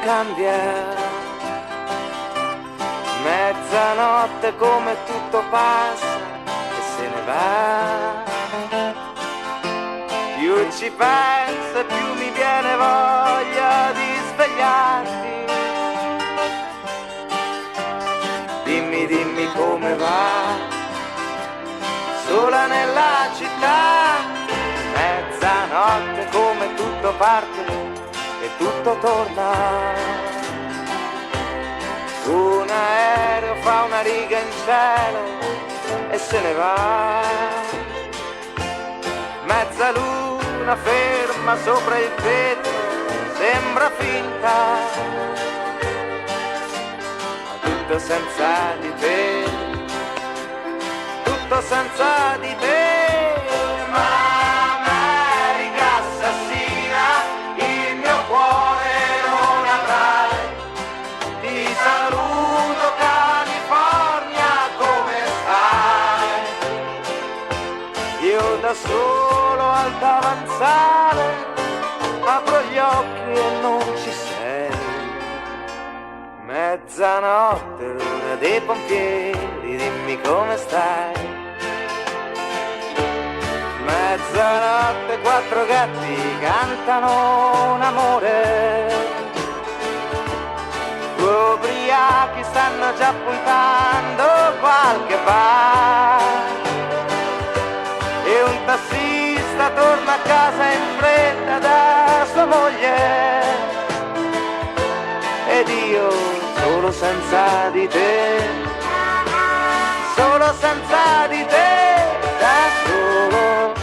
cambia. Mezzanotte come tutto passa e se ne va. Più ci penso e più mi viene voglia di svegliarti. Dimmi, dimmi come va, sola nella città. Mezzanotte come tutto parte e tutto torna. Un aereo fa una riga in cielo e se ne va. Mezza luna ferma sopra il vetro, sembra finta, ma tutto senza di te, tutto senza di te. Ma America assassina, il mio cuore non avrai. Ti saluto California, come stai? Io da solo al davanzale apro gli occhi e non ci sei. Mezzanotte, l'ora dei pompieri, dimmi come stai. Mezzanotte, quattro gatti cantano un amore. Due ubriachi stanno già puntando qualche bar. E un tassista torna a casa in fretta da sua moglie. Ed io solo senza di te, solo senza di te, da solo.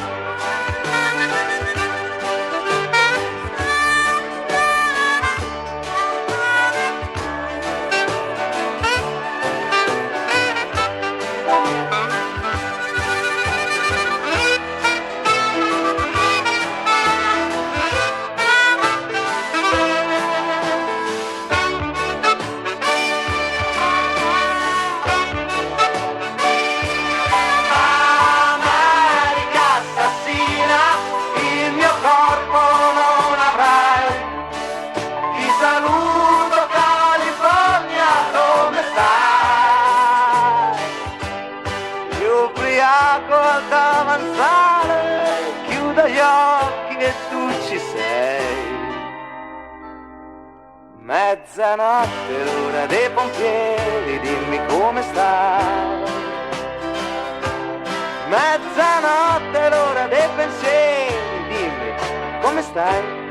Al davanzale chiudo gli occhi e tu ci sei. Mezzanotte, l'ora dei pompieri, dimmi come stai. Mezzanotte, l'ora dei pensieri, dimmi come stai.